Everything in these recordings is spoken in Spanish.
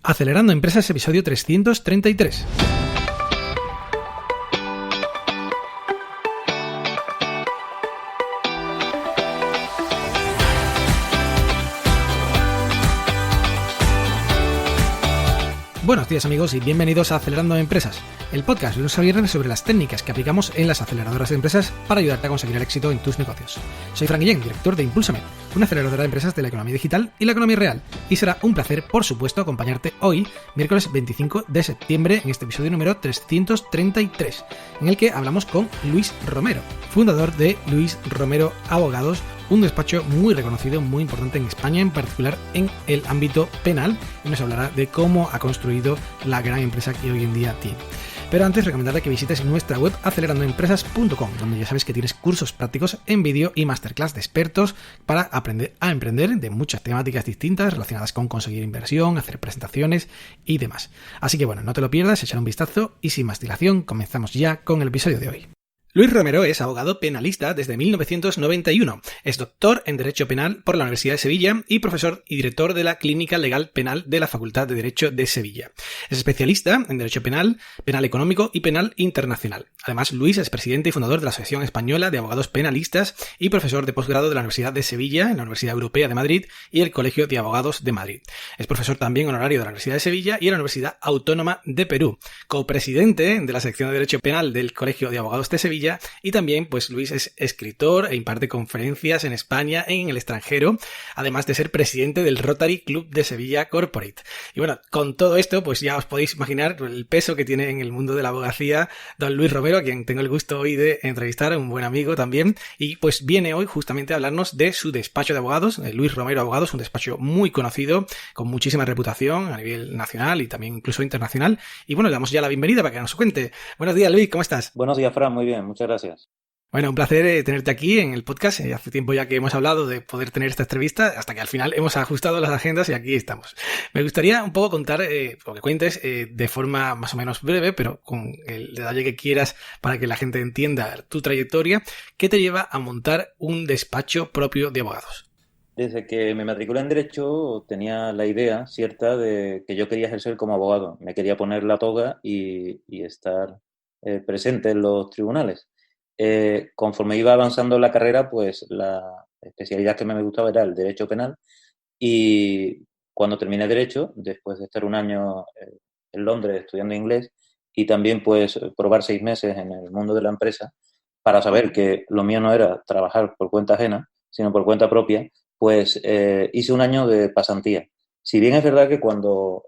Acelerando Empresas, episodio 333. Buenos días amigos y bienvenidos a Acelerando Empresas, el podcast de lunes a viernes sobre las técnicas que aplicamos en las aceleradoras de empresas para ayudarte a conseguir el éxito en tus negocios. Soy Fran Guillén, director de Impúlsame, una aceleradora de empresas de la economía digital y la economía real, y será un placer, por supuesto, acompañarte hoy, miércoles 25 de septiembre, en este episodio número 333, en el que hablamos con Luis Romero, fundador de Luis Romero Abogados, un despacho muy reconocido, muy importante en España, en particular en el ámbito penal, y nos hablará de cómo ha construido la gran empresa que hoy en día tiene. Pero antes, recomendarte que visites nuestra web acelerandoempresas.com, donde ya sabes que tienes cursos prácticos en vídeo y masterclass de expertos para aprender a emprender de muchas temáticas distintas relacionadas con conseguir inversión, hacer presentaciones y demás. Así que bueno, no te lo pierdas, echar un vistazo y sin más dilación, comenzamos ya con el episodio de hoy. Luis Romero es abogado penalista desde 1991. Es doctor en Derecho Penal por la Universidad de Sevilla y profesor y director de la Clínica Legal Penal de la Facultad de Derecho de Sevilla. Es especialista en Derecho Penal, Penal Económico y Penal Internacional. Además, Luis es presidente y fundador de la Asociación Española de Abogados Penalistas y profesor de posgrado de la Universidad de Sevilla, en la Universidad Europea de Madrid y el Colegio de Abogados de Madrid. Es profesor también honorario de la Universidad de Sevilla y de la Universidad Autónoma de Perú. Copresidente de la sección de Derecho Penal del Colegio de Abogados de Sevilla. Y también, pues Luis es escritor e imparte conferencias en España y en el extranjero, además de ser presidente del Rotary Club de Sevilla Corporate. Y bueno, con todo esto, pues ya os podéis imaginar el peso que tiene en el mundo de la abogacía don Luis Romero, a quien tengo el gusto hoy de entrevistar, un buen amigo también, y pues viene hoy justamente a hablarnos de su despacho de abogados, Luis Romero Abogados, un despacho muy conocido, con muchísima reputación a nivel nacional y también incluso internacional. Y bueno, le damos ya la bienvenida para que nos cuente. Buenos días, Luis, ¿cómo estás? Buenos días, Fran, muy bien, muchas gracias. Bueno, un placer tenerte aquí en el podcast. Hace tiempo ya que hemos hablado de poder tener esta entrevista, hasta que al final hemos ajustado las agendas y aquí estamos. Me gustaría un poco contar, o que cuentes de forma más o menos breve, pero con el detalle que quieras para que la gente entienda tu trayectoria, ¿qué te lleva a montar un despacho propio de abogados? Desde que me matriculé en Derecho tenía la idea cierta de que yo quería ejercer como abogado. Me quería poner la toga y estar presente en los tribunales. Conforme iba avanzando la carrera, pues la especialidad que me gustaba era el Derecho Penal, y cuando terminé Derecho, después de estar un año en Londres estudiando inglés y también pues probar 6 meses en el mundo de la empresa para saber que lo mío no era trabajar por cuenta ajena, sino por cuenta propia, pues hice un año de pasantía. Si bien es verdad que cuando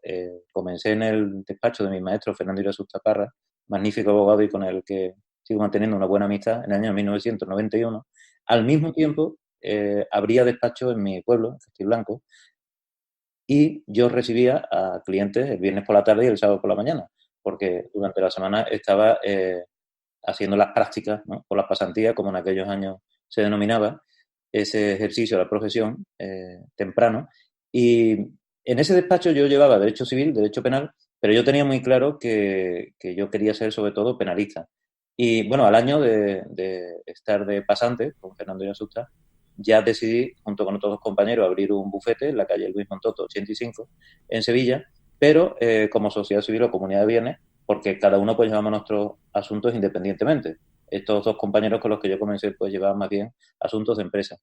comencé en el despacho de mi maestro Fernando Irazusta Parra, magnífico abogado y con el que sigo manteniendo una buena amistad, en el año 1991, al mismo tiempo abría despacho en mi pueblo, en Castilla-Blanco, y yo recibía a clientes el viernes por la tarde y el sábado por la mañana, porque durante la semana estaba haciendo las prácticas, ¿no?, por las pasantías, como en aquellos años se denominaba, ese ejercicio de la profesión temprano. Y en ese despacho yo llevaba Derecho Civil, Derecho Penal, pero yo tenía muy claro que yo quería ser sobre todo penalista. Y bueno, al año de estar de pasante con Fernando Irazusta, ya decidí, junto con otros compañeros, abrir un bufete en la calle Luis Montoto 85, en Sevilla, pero como sociedad civil o comunidad de bienes, porque cada uno pues llevamos nuestros asuntos independientemente. Estos dos compañeros con los que yo comencé pues llevaban más bien asuntos de empresa.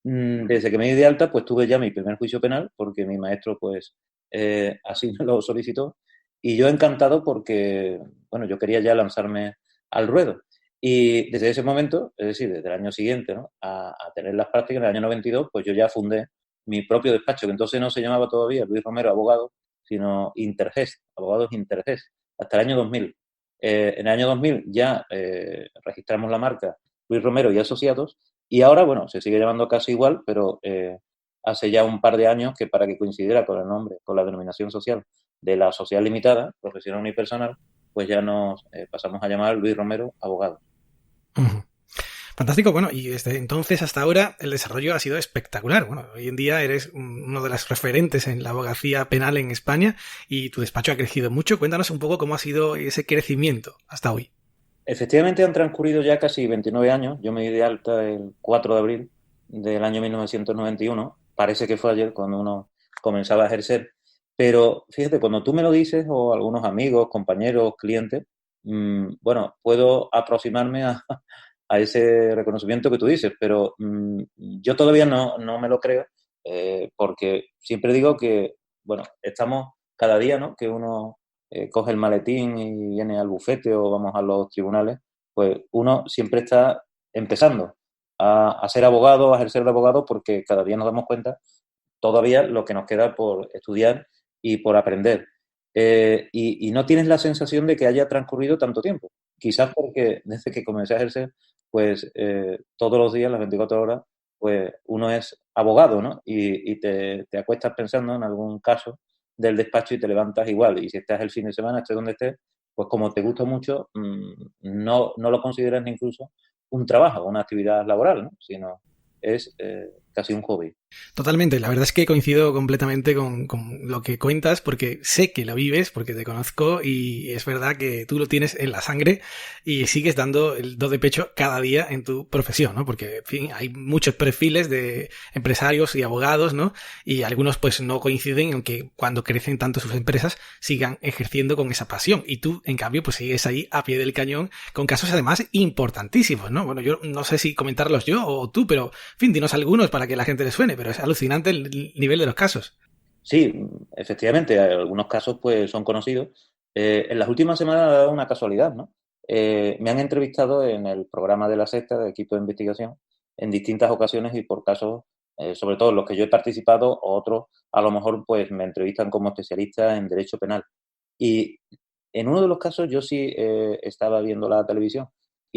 Desde que me di de alta pues tuve ya mi primer juicio penal, porque mi maestro pues así me lo solicitó, y yo encantado porque, bueno, yo quería ya lanzarme al ruedo. Y desde ese momento, es decir, desde el año siguiente, ¿no?, a tener las prácticas, en el año 92, pues yo ya fundé mi propio despacho, que entonces no se llamaba todavía Luis Romero Abogado, sino Interges, Abogados Interges, hasta el año 2000. En el año 2000 ya registramos la marca Luis Romero y Asociados, y ahora, bueno, se sigue llamando casi igual, pero hace ya un par de años que, para que coincidiera con el nombre, con la denominación social de la sociedad limitada, profesional unipersonal, pues ya nos pasamos a llamar Luis Romero Abogados. Fantástico, bueno, y desde entonces hasta ahora el desarrollo ha sido espectacular. Bueno, hoy en día eres uno de los referentes en la abogacía penal en España y tu despacho ha crecido mucho. Cuéntanos un poco cómo ha sido ese crecimiento hasta hoy. Efectivamente han transcurrido ya casi 29 años. Yo me di de alta el 4 de abril del año 1991. Parece que fue ayer cuando uno comenzaba a ejercer. Pero fíjate, cuando tú me lo dices, o algunos amigos, compañeros, clientes, bueno, puedo aproximarme a ese reconocimiento que tú dices, pero yo todavía no me lo creo, porque siempre digo que, bueno, estamos cada día, ¿no? Que uno coge el maletín y viene al bufete o vamos a los tribunales, pues uno siempre está empezando a ser abogado, a ejercer de abogado, porque cada día nos damos cuenta todavía lo que nos queda por estudiar y por aprender. Y no tienes la sensación de que haya transcurrido tanto tiempo. Quizás porque desde que comencé a ejercer, pues todos los días, las 24 horas, pues uno es abogado, ¿no? Y te acuestas pensando en algún caso del despacho y te levantas igual. Y si estás el fin de semana, estés donde estés, pues como te gusta mucho, no lo consideras ni incluso un trabajo, una actividad laboral, ¿no? Sino es casi un hobby. Totalmente, la verdad es que coincido completamente con lo que cuentas porque sé que lo vives, porque te conozco y es verdad que tú lo tienes en la sangre y sigues dando el do de pecho cada día en tu profesión, ¿no? Porque, en fin, hay muchos perfiles de empresarios y abogados, ¿no? Y algunos pues no coinciden en que cuando crecen tanto sus empresas sigan ejerciendo con esa pasión y tú, en cambio, pues sigues ahí a pie del cañón con casos además importantísimos, ¿no? Bueno, yo no sé si comentarlos yo o tú, pero, en fin, dinos algunos para que la gente les suene, pero es alucinante el nivel de los casos. Sí, efectivamente, algunos casos pues son conocidos. En las últimas semanas ha dado una casualidad, ¿no? Me han entrevistado en el programa de La Sexta, de equipo de investigación, en distintas ocasiones y por casos, sobre todo en los que yo he participado, o otros a lo mejor pues me entrevistan como especialista en derecho penal. Y en uno de los casos yo sí estaba viendo la televisión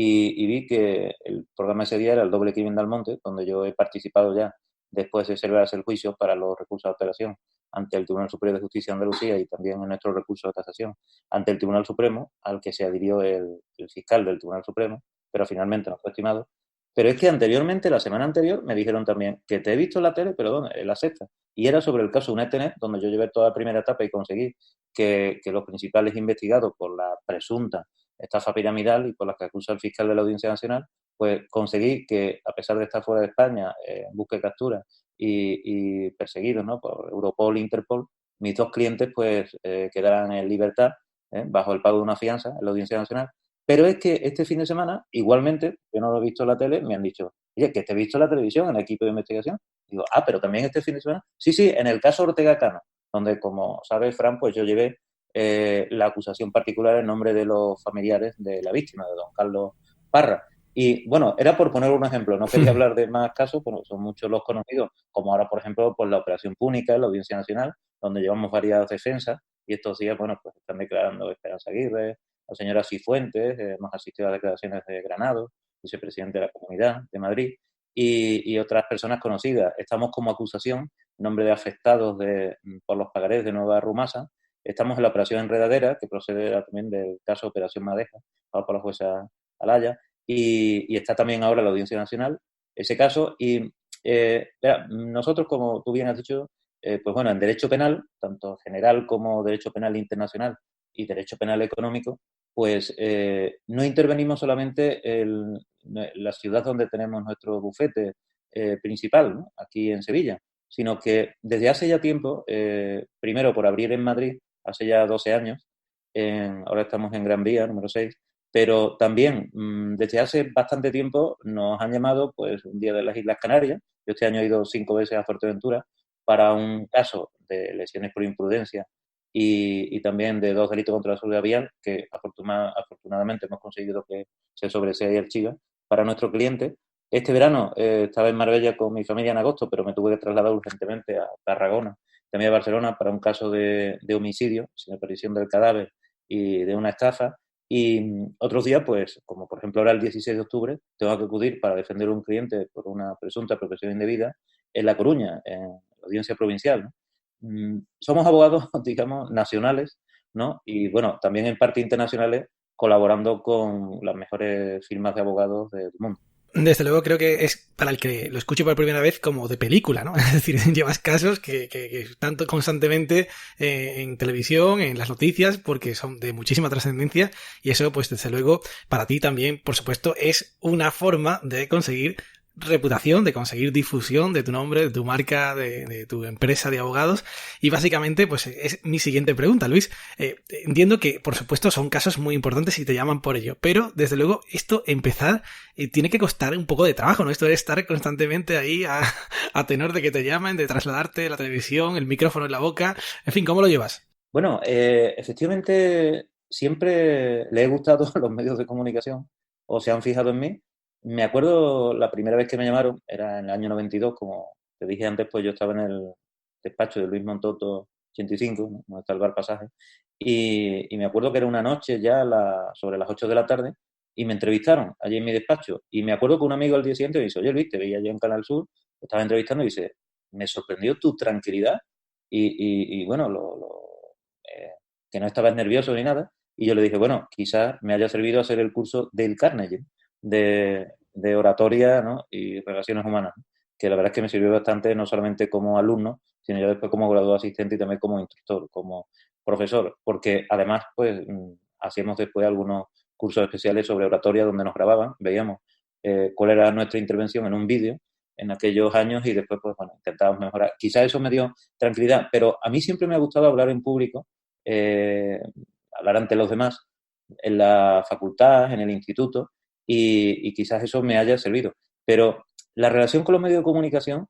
y vi que el programa ese día era el doble crimen de Almonte, donde yo he participado ya después de celebrarse el juicio para los recursos de apelación ante el Tribunal Superior de Justicia de Andalucía y también en nuestro recurso de casación ante el Tribunal Supremo, al que se adhirió el fiscal del Tribunal Supremo, pero finalmente no fue estimado. Pero es que anteriormente, la semana anterior, me dijeron también que te he visto en la tele, pero ¿dónde? En La Sexta. Y era sobre el caso UNETENET, donde yo llevé toda la primera etapa y conseguí que los principales investigados por la presunta estafa piramidal y por las que acusa el fiscal de la Audiencia Nacional, pues conseguí que, a pesar de estar fuera de España, en busca y captura y perseguidos, ¿no?, por Europol e Interpol, mis dos clientes pues quedaran en libertad bajo el pago de una fianza en la Audiencia Nacional. Pero es que este fin de semana, igualmente, yo no lo he visto en la tele, me han dicho, oye, que te he visto en la televisión, en el equipo de investigación. Digo, pero también este fin de semana. Sí, sí, en el caso Ortega Cano, donde, como sabe Fran, pues yo llevé la acusación particular en nombre de los familiares de la víctima, de don Carlos Parra. Y bueno, era por poner un ejemplo, no quería hablar de más casos, pero son muchos los conocidos, como ahora, por ejemplo, pues la Operación Púnica en la Audiencia Nacional, donde llevamos varias defensas y estos días, bueno, pues están declarando Esperanza Aguirre, la señora Cifuentes, hemos asistido a declaraciones de Granados, vicepresidente de la Comunidad de Madrid, y otras personas conocidas. Estamos como acusación, en nombre de afectados por los pagarés de Nueva Rumasa. Estamos en la operación Enredadera, que procede también del caso Operación Madeja, por la jueza Alaya, y está también ahora la Audiencia Nacional, ese caso. Y nosotros, como tú bien has dicho, pues bueno, en derecho penal, tanto general como derecho penal internacional y derecho penal económico, pues no intervenimos solamente en la ciudad donde tenemos nuestro bufete principal, ¿no?, aquí en Sevilla, sino que desde hace ya tiempo, primero por abrir en Madrid, hace ya 12 años, ahora estamos en Gran Vía, número 6, pero también desde hace bastante tiempo nos han llamado pues un día de las Islas Canarias. Yo este año he ido 5 veces a Fuerteventura para un caso de lesiones por imprudencia y también de 2 delitos contra la seguridad vial que afortunadamente hemos conseguido que se sobresea y archiva para nuestro cliente. Este verano estaba en Marbella con mi familia en agosto, pero me tuve que trasladar urgentemente a Tarragona, también a Barcelona, para un caso de homicidio sin aparición del cadáver y de una estafa. Y otros días, pues, como por ejemplo ahora el 16 de octubre, tengo que acudir para defender a un cliente por una presunta apropiación indebida en La Coruña, en la audiencia provincial, ¿no? Somos abogados, digamos, nacionales, ¿no? Y bueno, también en parte internacionales, colaborando con las mejores firmas de abogados del mundo. Desde luego creo que es para el que lo escuche por primera vez como de película, ¿no? Es decir, llevas casos que tanto constantemente en televisión, en las noticias, porque son de muchísima trascendencia y eso, pues desde luego, para ti también, por supuesto, es una forma de conseguir reputación, de conseguir difusión de tu nombre, de tu marca, de tu empresa de abogados. Y básicamente, pues es mi siguiente pregunta, Luis. Entiendo que, por supuesto, son casos muy importantes y te llaman por ello, pero desde luego esto empezar tiene que costar un poco de trabajo, ¿no? Esto de estar constantemente ahí a tenor de que te llamen, de trasladarte la televisión, el micrófono en la boca, en fin, ¿cómo lo llevas? Bueno, efectivamente siempre le he gustado los medios de comunicación o se han fijado en mí. Me acuerdo la primera vez que me llamaron, era en el año 92, como te dije antes, pues yo estaba en el despacho de Luis Montoto 85, ¿no? Donde está el bar Pasaje, y me acuerdo que era una noche ya sobre las 8 de la tarde y me entrevistaron allí en mi despacho. Y me acuerdo que un amigo al día siguiente me dice, oye Luis, te veía allí en Canal Sur, te estaba entrevistando y dice, me sorprendió tu tranquilidad y bueno, que no estabas nervioso ni nada. Y yo le dije, bueno, quizás me haya servido hacer el curso del Carnegie de oratoria, ¿no? Y relaciones humanas, ¿no? Que la verdad es que me sirvió bastante, no solamente como alumno, sino ya después como graduado asistente y también como instructor, como profesor, porque además, pues, hacíamos después algunos cursos especiales sobre oratoria donde nos grababan, veíamos cuál era nuestra intervención en un vídeo en aquellos años y después, pues, bueno, intentábamos mejorar. Quizás eso me dio tranquilidad, pero a mí siempre me ha gustado hablar en público, hablar ante los demás, en la facultad, en el instituto, y quizás eso me haya servido. Pero la relación con los medios de comunicación,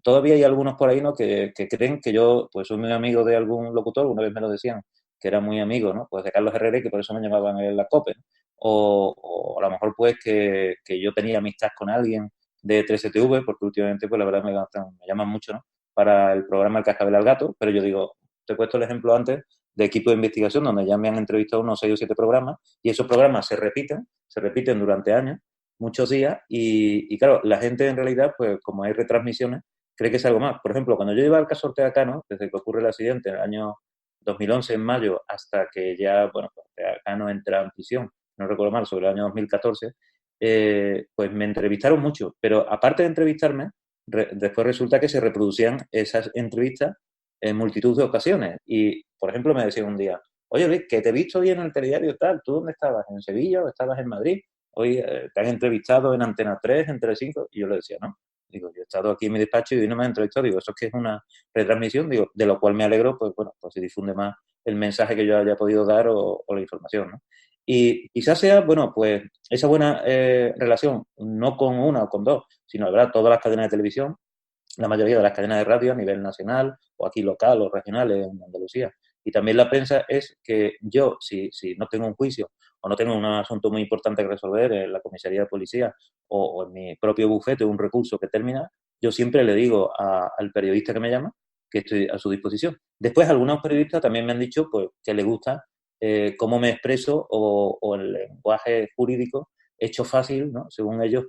todavía hay algunos por ahí, ¿no? que creen que yo pues soy muy amigo de algún locutor, una vez me lo decían, que era muy amigo, ¿no? Pues de Carlos Herrera y que por eso me llamaban en la COPE, ¿no? O a lo mejor pues que yo tenía amistad con alguien de 3TV, porque últimamente pues la verdad me llaman mucho, ¿no? Para el programa El Cascabel al Gato, pero yo digo, te he puesto el ejemplo antes de equipo de investigación donde ya me han entrevistado unos 6 o 7 programas y esos programas se repiten durante años, muchos días y claro, la gente en realidad, pues como hay retransmisiones, cree que es algo más. Por ejemplo, cuando yo iba al caso Ortega Cano, desde que ocurre el accidente en el año 2011, en mayo, hasta que ya, bueno, Ortega Cano entra en prisión, no recuerdo mal, sobre el año 2014, pues me entrevistaron mucho, pero aparte de entrevistarme, después resulta que se reproducían esas entrevistas en multitud de ocasiones. Y, por ejemplo, me decía un día, oye, Luis, que te he visto hoy en el telediario tal, ¿tú dónde estabas? ¿En Sevilla o estabas en Madrid? Hoy te han entrevistado en Antena 3, en Telecinco. Y yo le decía, no. Digo, yo he estado aquí en mi despacho y hoy no me han entrevistado. Digo, eso es que es una retransmisión, digo, de lo cual me alegro, pues bueno, pues se difunde más el mensaje que yo haya podido dar o la información, ¿no? Y quizás sea, bueno, pues esa buena relación, no con una o con dos, sino, la verdad, todas las cadenas de televisión, la mayoría de las cadenas de radio a nivel nacional o aquí local o regional en Andalucía. Y también la prensa es que yo, si no tengo un juicio o no tengo un asunto muy importante que resolver en la comisaría de policía o en mi propio bufete, un recurso que termina, yo siempre le digo al periodista que me llama que estoy a su disposición. Después, algunos periodistas también me han dicho pues que les gusta cómo me expreso o el lenguaje jurídico hecho fácil, ¿no? Según ellos,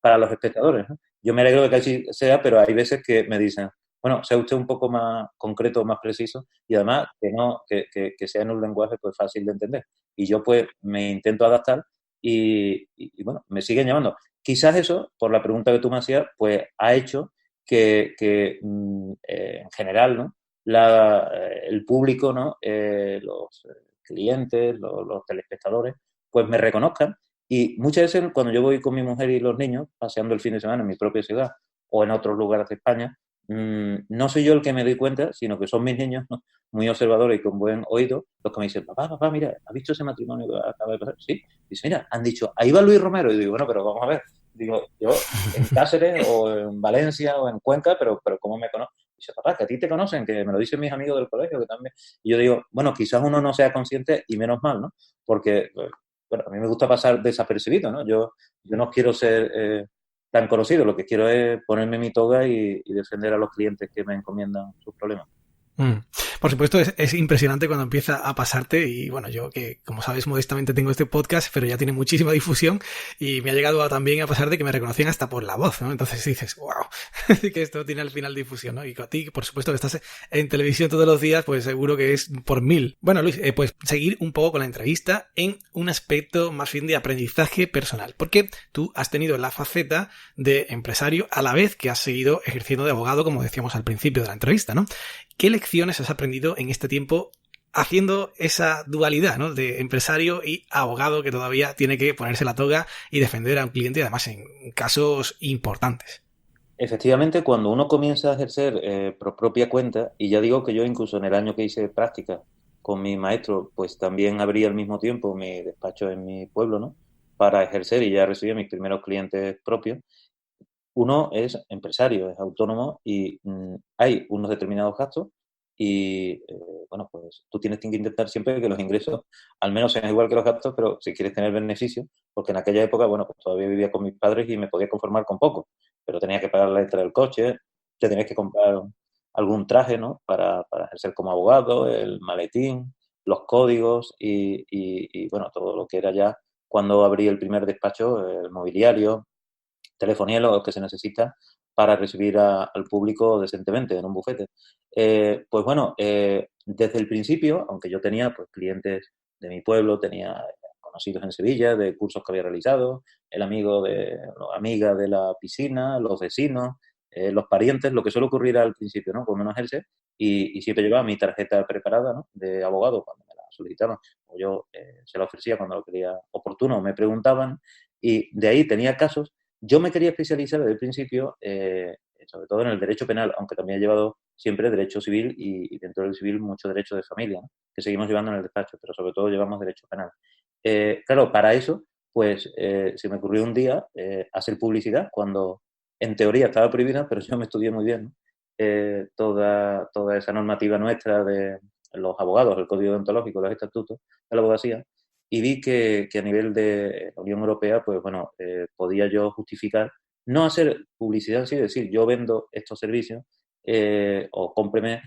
para los espectadores, ¿no? Yo me alegro de que así sea, pero hay veces que me dicen, bueno, sea usted un poco más concreto, más preciso y además que sea en un lenguaje pues fácil de entender. Y yo pues me intento adaptar y bueno, me siguen llamando. Quizás eso, por la pregunta que tú me hacías, pues ha hecho que en general, ¿no? El público, ¿no? Los clientes, los telespectadores, pues me reconozcan. Y muchas veces cuando yo voy con mi mujer y los niños, paseando el fin de semana en mi propia ciudad o en otros lugares de España, no soy yo el que me doy cuenta, sino que son mis niños, ¿no? Muy observadores y con buen oído, los que me dicen, papá, mira, ¿has visto ese matrimonio que acaba de pasar? Sí. Dice, mira, han dicho, ahí va Luis Romero. Y digo, bueno, pero vamos a ver. Digo, yo en Cáceres o en Valencia o en Cuenca, pero ¿cómo me conocen? Dice, papá, que a ti te conocen, que me lo dicen mis amigos del colegio, que también. Y yo digo, bueno, quizás uno no sea consciente y menos mal, ¿no? Porque bueno, a mí me gusta pasar desapercibido, ¿no? Yo no quiero ser tan conocido, lo que quiero es ponerme mi toga y defender a los clientes que me encomiendan sus problemas. Por supuesto, es impresionante cuando empieza a pasarte y bueno, yo que como sabes modestamente tengo este podcast, pero ya tiene muchísima difusión y me ha llegado también a pasar de que me reconocían hasta por la voz, ¿no? Entonces dices, wow, que esto tiene al final difusión, ¿no? Y a ti, por supuesto, que estás en televisión todos los días, pues seguro que es por 1000. Bueno, Luis, pues seguir un poco con la entrevista en un aspecto más bien de aprendizaje personal, porque tú has tenido la faceta de empresario a la vez que has seguido ejerciendo de abogado, como decíamos al principio de la entrevista, ¿no? ¿Qué lecciones has aprendido en este tiempo haciendo esa dualidad, ¿no? De empresario y abogado que todavía tiene que ponerse la toga y defender a un cliente, y además en casos importantes. Efectivamente, cuando uno comienza a ejercer por propia cuenta, y ya digo que yo incluso en el año que hice práctica con mi maestro, pues también abrí al mismo tiempo mi despacho en mi pueblo, ¿no? Para ejercer y ya recibí mis primeros clientes propios. Uno es empresario, es autónomo y hay unos determinados gastos y, bueno, pues tú tienes que intentar siempre que los ingresos al menos sean igual que los gastos, pero si quieres tener beneficios, porque en aquella época, bueno, pues todavía vivía con mis padres y me podía conformar con poco, pero tenía que pagar la entrada del coche, te tenías que comprar algún traje, ¿no? Para ejercer como abogado, el maletín, los códigos y, bueno, todo lo que era ya cuando abrí el primer despacho, el mobiliario, telefonía, lo que se necesita para recibir al público decentemente en un bufete. Pues bueno, desde el principio, aunque yo tenía pues clientes de mi pueblo, tenía conocidos en Sevilla, de cursos que había realizado, el amigo de, la amiga de la piscina, los vecinos, los parientes, lo que suele ocurrir al principio, ¿no? Cuando uno ejerce, y siempre llevaba mi tarjeta preparada, ¿no? De abogado cuando me la solicitaban, o yo se la ofrecía cuando lo quería oportuno, me preguntaban, y de ahí tenía casos. Yo me quería especializar desde el principio, sobre todo en el derecho penal, aunque también he llevado siempre derecho civil y dentro del civil mucho derecho de familia, ¿no? Que seguimos llevando en el despacho, pero sobre todo llevamos derecho penal. Claro, para eso, pues se me ocurrió un día hacer publicidad cuando en teoría estaba prohibida, pero yo me estudié muy bien, ¿no? Toda esa normativa nuestra de los abogados, el código deontológico, los estatutos de la abogacía, y vi que a nivel de la Unión Europea, pues bueno, podía yo justificar no hacer publicidad, sí, decir, yo vendo estos servicios o cómpreme,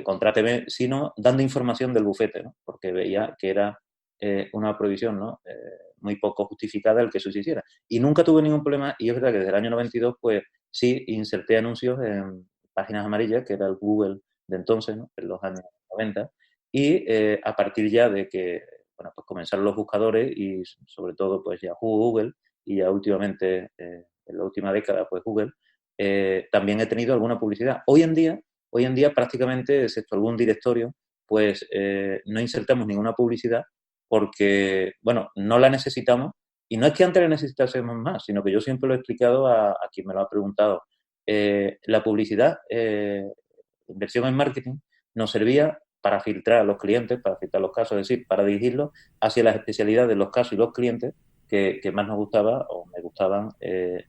contráteme, sino dando información del bufete, ¿no? Porque veía que era una prohibición, ¿no? Muy poco justificada el que eso se hiciera. Y nunca tuve ningún problema, y es verdad que desde el año 92, pues sí, inserté anuncios en páginas amarillas, que era el Google de entonces, ¿no? En los años 90, y a partir ya de que bueno, pues comenzaron los buscadores y sobre todo pues Yahoo, Google y ya últimamente, en la última década, pues Google, también he tenido alguna publicidad. Hoy en día prácticamente, excepto algún directorio, pues no insertamos ninguna publicidad porque, bueno, no la necesitamos y no es que antes la necesitásemos más, sino que yo siempre lo he explicado a quien me lo ha preguntado. La publicidad, inversión en marketing, nos servía para filtrar a los clientes, para filtrar los casos, es decir, para dirigirlos hacia las especialidades de los casos y los clientes que más nos gustaba o me gustaban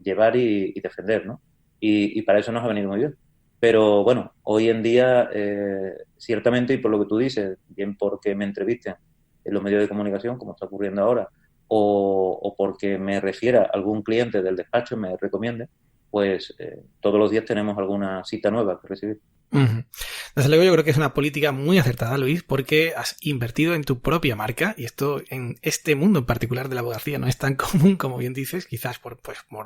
llevar y defender, ¿no? Y para eso nos ha venido muy bien. Pero bueno, hoy en día, ciertamente, y por lo que tú dices, bien porque me entrevisten en los medios de comunicación, como está ocurriendo ahora, o porque me refiera a algún cliente del despacho, me recomiende, pues todos los días tenemos alguna cita nueva que recibir. Uh-huh. Desde luego yo creo que es una política muy acertada, Luis, porque has invertido en tu propia marca y esto en este mundo en particular de la abogacía no es tan común como bien dices, quizás por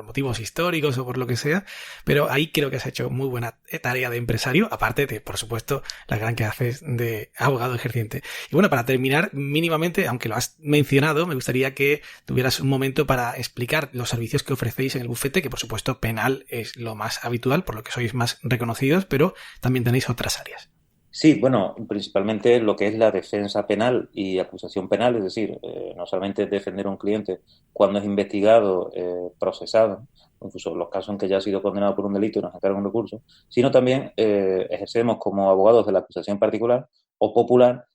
motivos históricos o por lo que sea, pero ahí creo que has hecho muy buena tarea de empresario, aparte de, por supuesto, la gran que haces de abogado ejerciente. Y bueno, para terminar, mínimamente, aunque lo has mencionado, me gustaría que tuvieras un momento para explicar los servicios que ofrecéis en el bufete, que por supuesto penal es lo más habitual, por lo que sois más reconocidos, pero también tenéis otras áreas. Sí, bueno, principalmente lo que es la defensa penal y acusación penal, es decir, no solamente defender a un cliente cuando es investigado, procesado, incluso los casos en que ya ha sido condenado por un delito y nos encargan un recurso, sino también ejercemos como abogados de la acusación particular o popular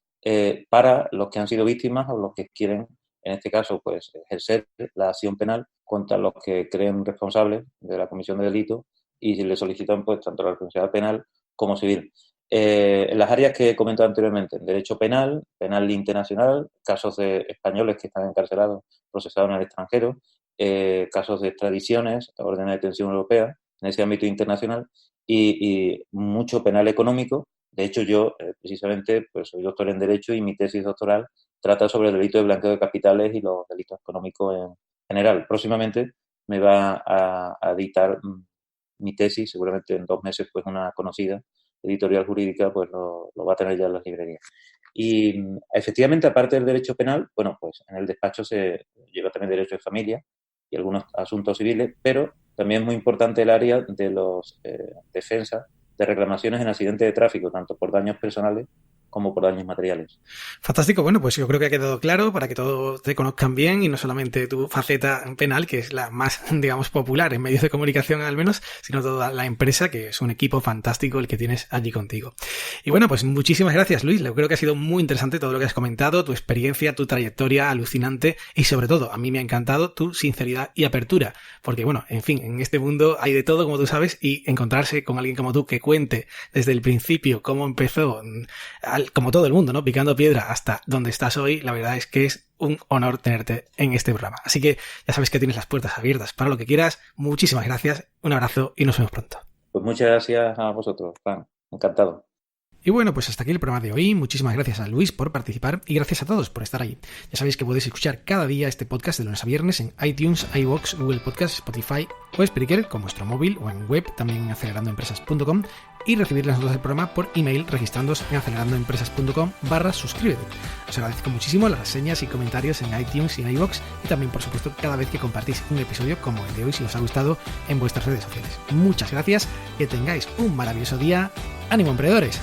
para los que han sido víctimas o los que quieren, en este caso, pues ejercer la acción penal contra los que creen responsables de la comisión de delito y le solicitan pues tanto la responsabilidad penal como civil. En las áreas que he comentado anteriormente, en derecho penal, penal internacional, casos de españoles que están encarcelados, procesados en el extranjero, casos de extradiciones, orden de detención europea, en ese ámbito internacional, y mucho penal económico. De hecho, yo precisamente pues, soy doctor en Derecho y mi tesis doctoral trata sobre el delito de blanqueo de capitales y los delitos económicos en general. Próximamente me va a dictar mi tesis, seguramente en 2 meses, pues una conocida editorial jurídica, pues lo va a tener ya en las librerías. Y efectivamente, aparte del derecho penal, bueno, pues en el despacho se lleva también derecho de familia y algunos asuntos civiles, pero también es muy importante el área de los defensas de reclamaciones en accidentes de tráfico, tanto por daños personales como por daños materiales. Fantástico. Bueno, pues yo creo que ha quedado claro para que todos te conozcan bien y no solamente tu faceta penal, que es la más, digamos, popular en medios de comunicación al menos, sino toda la empresa, que es un equipo fantástico el que tienes allí contigo. Y bueno, pues muchísimas gracias, Luis. Yo creo que ha sido muy interesante todo lo que has comentado, tu experiencia, tu trayectoria alucinante y sobre todo, a mí me ha encantado tu sinceridad y apertura, porque bueno, en fin, en este mundo hay de todo, como tú sabes, y encontrarse con alguien como tú que cuente desde el principio cómo empezó, como todo el mundo, ¿no? Picando piedra hasta donde estás hoy, la verdad es que es un honor tenerte en este programa. Así que ya sabes que tienes las puertas abiertas para lo que quieras. Muchísimas gracias, un abrazo y nos vemos pronto. Pues muchas gracias a vosotros, Fran. Encantado. Y bueno, pues hasta aquí el programa de hoy. Muchísimas gracias a Luis por participar y gracias a todos por estar ahí. Ya sabéis que podéis escuchar cada día este podcast de lunes a viernes en iTunes, iVoox, Google Podcast, Spotify o Spreaker con vuestro móvil o en web, también en acelerandoempresas.com, y recibir las notas del programa por email registrándoos en acelerandoempresas.com/suscríbete. Os agradezco muchísimo las reseñas y comentarios en iTunes y en iVoox y también, por supuesto, cada vez que compartís un episodio como el de hoy si os ha gustado en vuestras redes sociales. Muchas gracias, que tengáis un maravilloso día. ¡Ánimo, emprendedores!